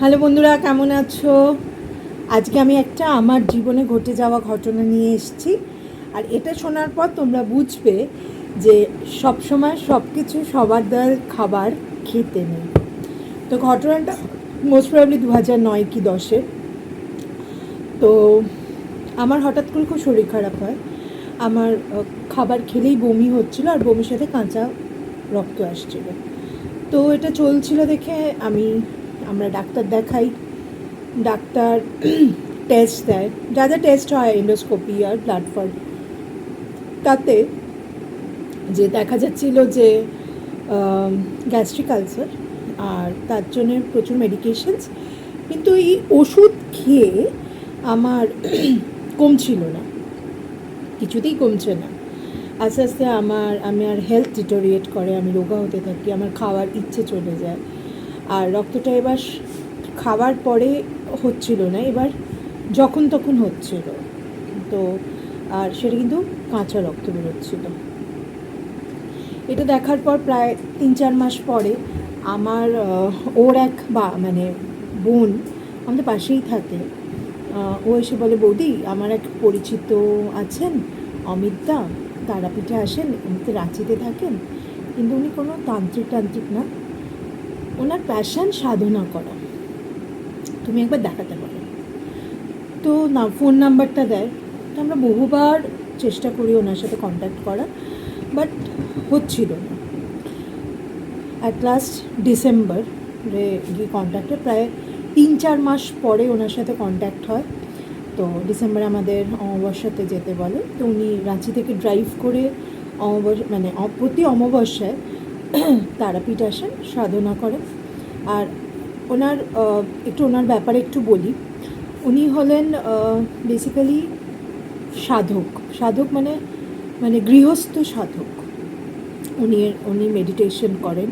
Hello বন্ধুরা, কেমন আছো? আজকে আমি একটা আমার জীবনে ঘটে যাওয়া ঘটনা নিয়ে এসেছি। আর এটা শোনার পর তোমরা বুঝবে যে সবসময় সব কিছু সবার দ্বারা খাবার খেতে নেই। তো ঘটনাটা মোস্ট প্রবাবলি 2009 কি 10-এর। তো আমার হঠাৎ করে খুব শরীর খারাপ হয়। আমার খাবার খেলেই বমি হচ্ছিলো, আর বমির সাথে কাঁচা রক্ত আসছিলো। তো এটা চলছিল দেখে আমরা ডাক্তার দেখাই। ডাক্তার টেস্ট দেয়, যা যা টেস্ট হয়, এন্ডোস্কোপি আর ব্লাড ফল। তাতে যে দেখা যাচ্ছিল যে গ্যাস্ট্রিক আলসার, আর তার জন্য প্রচুর মেডিকেশনস। কিন্তু এই ওষুধ খেয়ে আমার কমছিল না, কিছুতেই কমছে না। আস্তে আস্তে আমার হেলথ ডিটোরিয়েট করে, আমি রোগা হতে থাকি, আমার খাওয়ার ইচ্ছে চলে যায়। আর রক্তটা এবার খাওয়ার পরে হচ্ছিল না, এবার যখন তখন হচ্ছিল। তো আর সেটা কিন্তু কাঁচা রক্ত বেরোচ্ছিল। এটা দেখার পর প্রায় 3-4 মাস পরে আমার ওর এক মানে বোন আমাদের পাশেই থাকে। ও এসে বলে, বৌদি আমার এক পরিচিত আছেন অমিত দা, তারাপীঠে আসেন, উনি তো রাঁচিতে থাকেন, কিন্তু উনি কোনো তান্ত্রিক না, ওনার প্যাশন সাধনা করা, তুমি একবার দেখাতে পারো। তো না, ফোন নাম্বারটা দেয়। তো আমরা বহুবার চেষ্টা করি ওনার সাথে কন্ট্যাক্ট করা, বাট হচ্ছিল না। অ্যাট লাস্ট ডিসেম্বরে গিয়ে কন্ট্যাক্টে প্রায় 3-4 মাস পরে ওনার সাথে কন্ট্যাক্ট হয়। তো ডিসেম্বরে আমাদের অমাবস্যাতে যেতে বলে। তো উনি রাঁচি থেকে ড্রাইভ করে মানে প্রতি অমাবস্যায় তারাপীঠ আসেন, সাধনা করেন। আর ওনার ব্যাপারে একটু বলি। উনি হলেন বেসিক্যালি সাধক মানে গৃহস্থ সাধক। উনি মেডিটেশন করেন,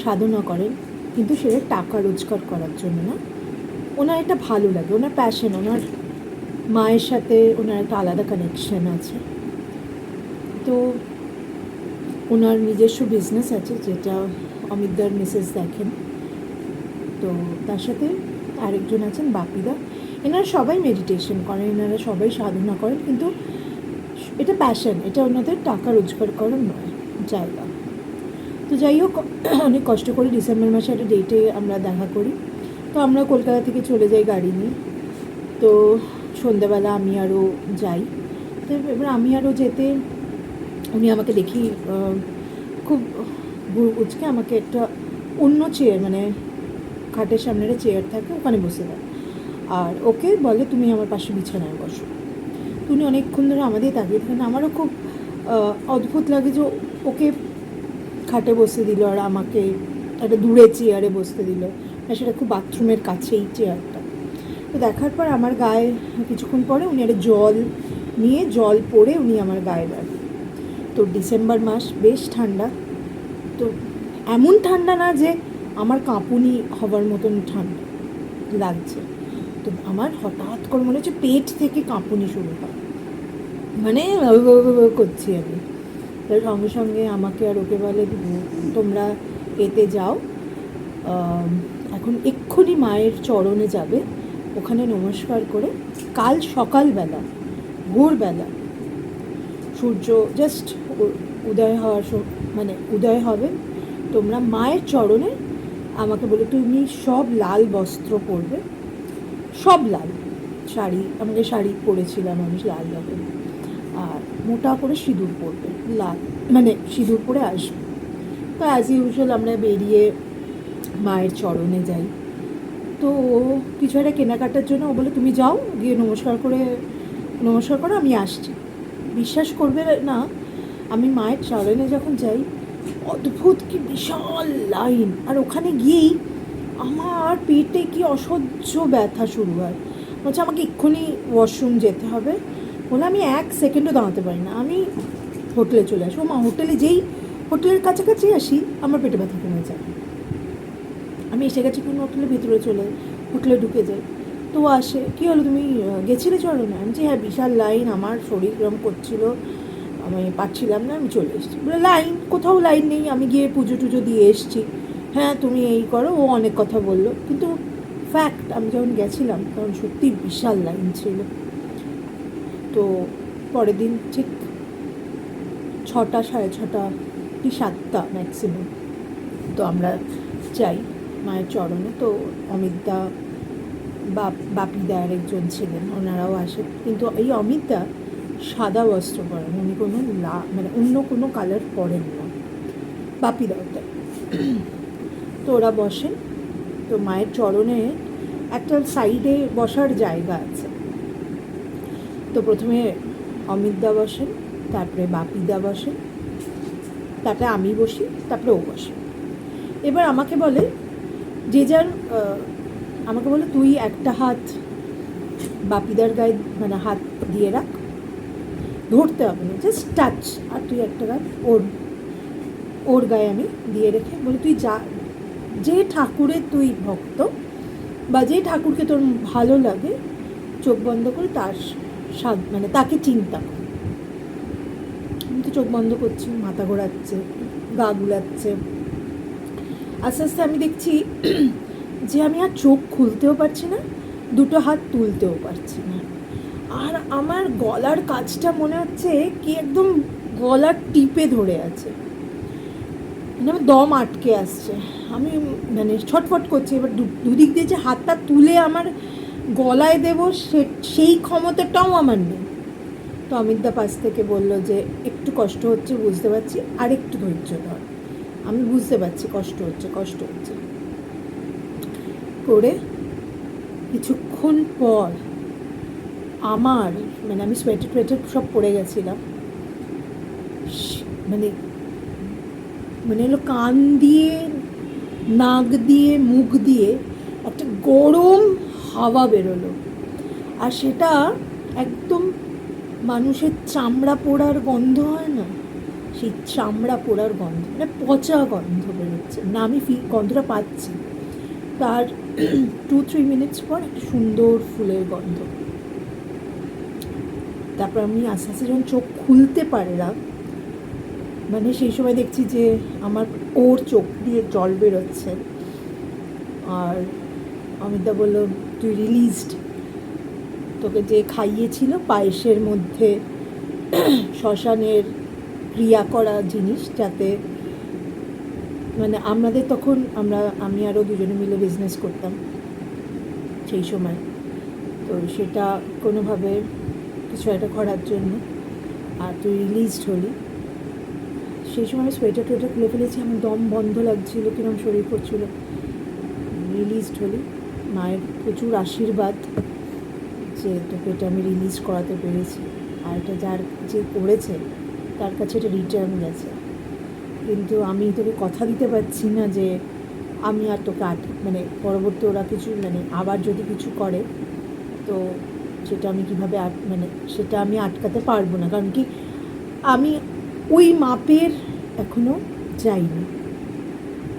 সাধনা করেন, কিন্তু সেটা টাকা রোজগার করার জন্য না। ওনার এটা ভালো লাগে, ওনার প্যাশন, ওনার মায়ের সাথে ওনার একটা আলাদা কানেকশন আছে। তো ওনার নিজস্ব বিজনেস আছে, যেটা অমিতদার মিসেস দেখেন। তো তার সাথে আরেকজন আছেন বাপিদা। এনারা সবাই মেডিটেশন করেন, এনারা সবাই সাধনা করেন, কিন্তু এটা প্যাশন, এটা ওনাদের টাকা রোজগার করার নয় জায়গা। তো যাই হোক, অনেক কষ্ট করে ডিসেম্বর মাসে একটা ডেটে আমরা দেখা করি। তো আমরা কলকাতা থেকে চলে যাই গাড়ি নিয়ে। তো সন্ধ্যাবেলা আমি আরও যাই। তো এবার আমি আরও যেতে উনি আমাকে দেখি খুব উচকে আমাকে একটা অন্য চেয়ার, মানে খাটের সামনে একটা চেয়ার থাকে, ওখানে বসে দেয়। আর ওকে বলে, তুমি আমার পাশে বিছানায় বসো। তো উনি অনেকক্ষণ ধরে আমাদের তাকিয়ে থাকেন। আমারও খুব অদ্ভুত লাগে যে ওকে খাটে বসে দিল আর আমাকে একটা দূরে চেয়ারে বসতে দিল, আর সেটা খুব বাথরুমের কাছেই চেয়ারটা। তো দেখার পর আমার গায়ে কিছুক্ষণ পরে উনি একটা জল পরে উনি আমার গায়ে দেন। তো ডিসেম্বর মাস, বেশ ঠান্ডা। তো এমন ঠান্ডা না যে আমার কাঁপুনি হবার মতন ঠান্ডা লাগছে। তো আমার হঠাৎ করে মনে হচ্ছে পেট থেকে কাঁপুনি শুরু হয়, মানে করছি আমি। তার সঙ্গে সঙ্গে আমাকে আর ওকে বলে, তোমরা এতে যাও, এখন এক্ষুনি মায়ের চরণে যাবে, ওখানে নমস্কার করে কাল সকালবেলা ভোরবেলা সূর্য জাস্ট উদয় হবে, তোমরা মায়ের চরণে আমাকে বলে, তুমি সব লাল বস্ত্র পরবে, সব লাল শাড়ি, আমাকে শাড়ি পরেছিলাম আমি লাল রঙের, আর মোটা করে সিঁদুর পরবে, লাল মানে সিঁদুর পরে আসবে। তো অ্যাজ ইউজুয়াল আমরা বেরিয়ে মায়ের চরণে যাই। তো ও কিছু একটা কেনাকাটার জন্য ও বলে, তুমি যাও, গিয়ে নমস্কার করো, আমি আসছি। বিশ্বাস করবে না, আমি মায়ের চরণে যখন যাই, অদ্ভুত কি বিশাল লাইন, আর ওখানে গিয়েই আমার পেটে কি অসহ্য ব্যথা শুরু হয়। বলছে আমাকে এক্ষুনি ওয়াশরুম যেতে হবে, বলে আমি 1 সেকেন্ডও দাঁড়াতে পারি না, আমি হোটেলে চলে আসবো। মা হোটেলের কাছাকাছি আসি, আমার পেটে ব্যথা কমে যায়। আমি এসে গেছি কোনো হোটেলের ভিতরে হোটেলে ঢুকে যাই। তো আসে, কী হলো, তুমি গেছিলে চরণে? আমি যে হ্যাঁ, বিশাল লাইন, আমার শরীর গরম করছিল, আমি পারছিলাম না, আমি চলে এসেছি। বলে কোথাও লাইন নেই, আমি গিয়ে পুজো টুজো দিয়ে এসেছি। হ্যাঁ, তুমি এই করো। ও অনেক কথা বললো, কিন্তু ইনফ্যাক্ট আমি যখন গেছিলাম তখন সত্যি বিশাল লাইন ছিল। তো পরের দিন ঠিক 6টা, 6:30 কি 7টা ম্যাক্সিমাম, তো আমরা যাই মায়ের চরণে। তো অমিতদা, বাপিদা আর একজন ছিলেন, ওনারাও আসেন। কিন্তু এই অমিতদা সাদা বস্ত্র পরেন, উনি কোনো মানে অন্য কোনো কালার পরেন না, বাপিদাও তাই। তো ওরা বসেন। তো মায়ের চরণে একটা সাইডে বসার জায়গা আছে। তো প্রথমে অমিতদা বসেন, তারপরে বাপিদা বসেন, তারপরে আমি বসি, তারপরে ও বসে। এবার আমাকে বলে যে যার আমাকে বলে তুই একটা হাত বাপিদার গায়ে মানে হাত দিয়ে রাখ, ধরতে হবে না, জাস্ট টাচ, আর তুই একটা হাত ওর গায়ে আমি দিয়ে রেখে বলি তুই যা, যে ঠাকুরের তুই ভক্ত বা যে ঠাকুরকে তোর ভালো লাগে চোখ বন্ধ করে তার মানে তাকে চিন্তা কর। আমি তো চোখ বন্ধ করছি, মাথা ঘোরাচ্ছে, গা গুলাচ্ছে। আস্তে আস্তে আমি দেখছি যে আমি আর চোখ খুলতেও পারছি না, দুটো হাত তুলতেও পারছি না। আর আমার গলার কাছটা মনে হচ্ছে কি একদম গলার টিপে ধরে আছে, মানে আমার দম আটকে আসছে। আমি মানে ছটফট করছি। এবার দুদিক দিয়ে যে হাতটা তুলে আমার গলায় দেবো সেই ক্ষমতাটাও আমার নেই। তো অমিতদা পাশ থেকে বলল যে একটু কষ্ট হচ্ছে বুঝতে পারছি, আর একটু ধৈর্য ধর। আমি বুঝতে পারছি কষ্ট হচ্ছে করে কিছুক্ষণ পর আমার মানে আমি সোয়েটার সব পরে গেছিলাম, মানে মানে হলো কান দিয়ে, নাক দিয়ে, মুখ দিয়ে একটা গরম হাওয়া বেরোলো। আর সেটা একদম মানুষের চামড়া পোড়ার গন্ধ হয় না, সেই চামড়া পোড়ার গন্ধ, মানে পচা গন্ধ বেরোচ্ছে না, আমি গন্ধটা পাচ্ছি। তার 2-3 মিনিটস পর একটা সুন্দর ফুলের গন্ধ। তারপর আমি আস্তে আস্তে যখন চোখ খুলতে পারলাম, মানে সেই সময় দেখছি যে আমার ওর চোখ দিয়ে জল বেরোচ্ছে। আর অমিতদা বললো তুই রিলিজড, তোকে যে খাইয়েছিল পায়েসের মধ্যে শ্মশানের ক্রিয়া করা জিনিস, যাতে মানে আমাদের তখন আমি আরও দুজনে মিলে বিজনেস করতাম সেই সময়, তো সেটা কোনোভাবে কিছু একটা করার জন্য, আর তুই রিলিজড হলি। সেই সময় সোয়েটার টোয়েটার খুলে ফেলেছি, আমার দম বন্ধ লাগছিল, কিরম শরীর করছিল। রিলিজড হলি, মায়ের প্রচুর আশীর্বাদ যে তোকে এটা আমি রিলিজ করাতে পেরেছি। আর এটা যে করেছে তার কাছে এটা রিটার্ন গেছে। কিন্তু আমি তোকে কথা দিতে পারছি না যে আমি আর তোকে মানে পরবর্তী ওরা কিছু মানে আবার যদি কিছু করে তো সেটা আমি কীভাবে মানে সেটা আমি আটকাতে পারবো না, কারণ কি আমি ওই মাপের এখনও যাইনি।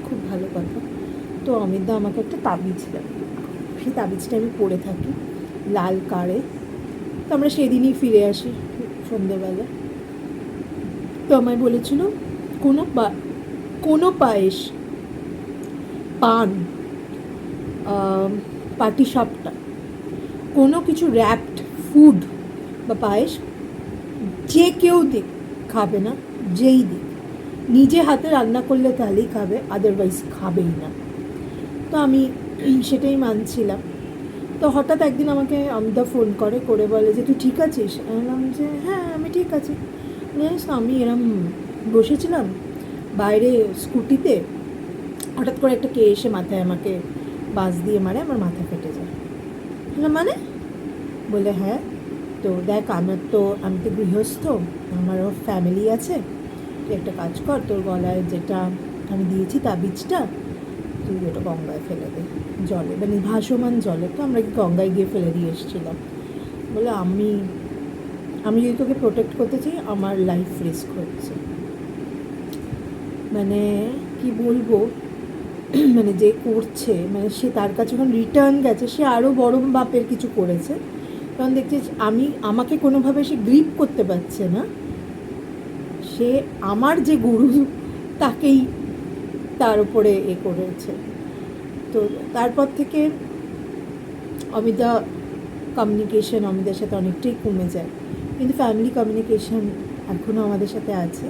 খুব ভালো কথা। তো অমিতদা আমাকে একটা তাবিজ দেয়, সেই তাবিজটা আমি পরে থাকি লাল কারে। তো আমরা সেদিনই ফিরে আসি সন্ধ্যেবেলা। তো আমায় বলেছিল কোনো পায়েস, পান, পাটিসাপটা, কোনো কিছু র্যাপড ফুড বা পায়েস যে কেউ দিক খাবে না, যেই দিক নিজে হাতে রান্না করলে তাহলেই খাবে, আদারওয়াইজ খাবেই না। তো আমি সেটাই মানছিলাম। তো হঠাৎ একদিন আমাকে অমিতা ফোন করে বলে যে তুই ঠিক আছিস? আমি বললাম যে হ্যাঁ আমি ঠিক আছি। জানিস তো আমি এরম বসেছিলাম বাইরে স্কুটিতে, হঠাৎ করে একটা কে এসে মাথায় আমাকে বাস দিয়ে মারে, আমার মাথা ফেটে যায়। বললাম মানে? বলে হ্যাঁ, তো দেখ আমি তো গৃহস্থ, আমারও ফ্যামিলি আছে, তুই একটা কাজ কর, তোর গলায় যেটা আমি দিয়েছি তাবিজটা তুই ওটা গঙ্গায় ফেলে দে, জলে মানে ভাসমান জলে। তো আমরা কি গঙ্গায় গিয়ে ফেলে দিয়ে এসেছিলাম। বলে আমি যদি তোকে প্রোটেক্ট করতে চাই আমার লাইফ রিস্ক হচ্ছে। মানে কি বলবো, মানে যে করছে মানে সে তার কাছে যখন রিটার্ন গেছে সে আরও বড় বাপের কিছু করেছে, কারণ দেখছি আমাকে কোনোভাবে সে গ্রিপ করতে পারছে না, সে আমার যে গুরু তাকেই তার উপরে করেছে। তো তারপর থেকে অমিতা কমিউনিকেশন অমিতার সাথে অনেকটাই কমে যায়, কিন্তু ফ্যামিলি কমিউনিকেশন এখনও আমাদের সাথে আছে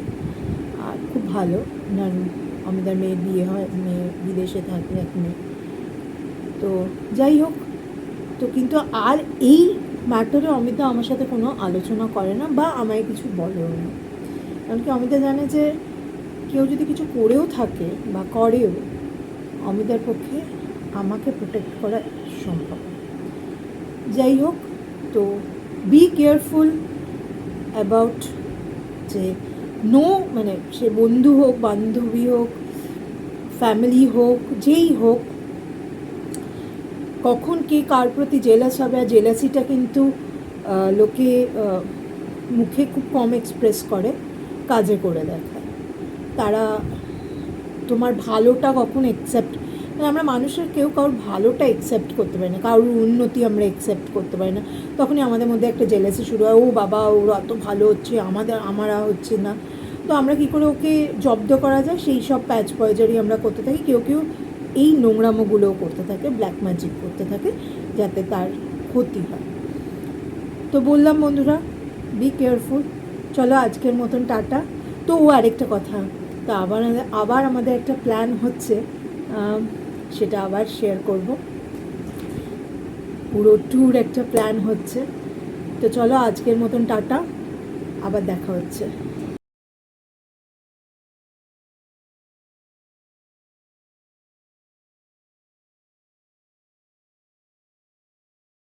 আর খুব ভালো। ওনার অমিতার মেয়ের বিয়ে হয়, মেয়ে বিদেশে থাকে এক মেয়ে। তো যাই হোক, তো কিন্তু আর এই ম্যাটারে অমিতা আমার সাথে কোনো আলোচনা করে না বা আমায় কিছু বলেও না, কারণ কি অমিতা জানে যে কেউ যদি কিছু করেও থাকে বা করেও, অমিতার পক্ষে আমাকে প্রোটেক্ট করা সম্ভব। যাই হোক, তো বি কেয়ারফুল অ্যাবাউট যে নো, মানে সে বন্ধু হোক, বান্ধবী হোক, ফ্যামিলি হোক, যেই হোক, কখন কে কার প্রতি জেলাস হবে। আর জেলাসিটা কিন্তু লোকে মুখে খুব কম এক্সপ্রেস করে, কাজে করে দেখায়। তারা তোমার ভালোটা কখন অ্যাকসেপ্ট, মানে আমরা মানুষের কেউ কারোর ভালোটা অ্যাকসেপ্ট করতে পারি না, কারোর উন্নতি আমরা অ্যাকসেপ্ট করতে পারি না। তখনই আমাদের মধ্যে একটা জেলাসি শুরু হয়, ও বাবা ওরা এত ভালো হচ্ছে, আমারা হচ্ছে না। তো আমরা কী করে ওকে জব্দ করা যায় সেই সব প্যাচ পয়জারি আমরা করতে থাকি। কেউ কেউ এই নোংরামোগুলোও করতে থাকে, ব্ল্যাক ম্যাজিক করতে থাকে, যাতে তার ক্ষতি হয়। তো বললাম বন্ধুরা, বি কেয়ারফুল। চলো আজকের মতন টাটা। তো ও আরেকটা কথা, তো আবার আমাদের একটা প্ল্যান হচ্ছে, সেটা আবার শেয়ার করব। পুরো ট্যুর একটা প্ল্যান হচ্ছে। তো চলো আজকের মতন টাটা, আবার দেখা হচ্ছে।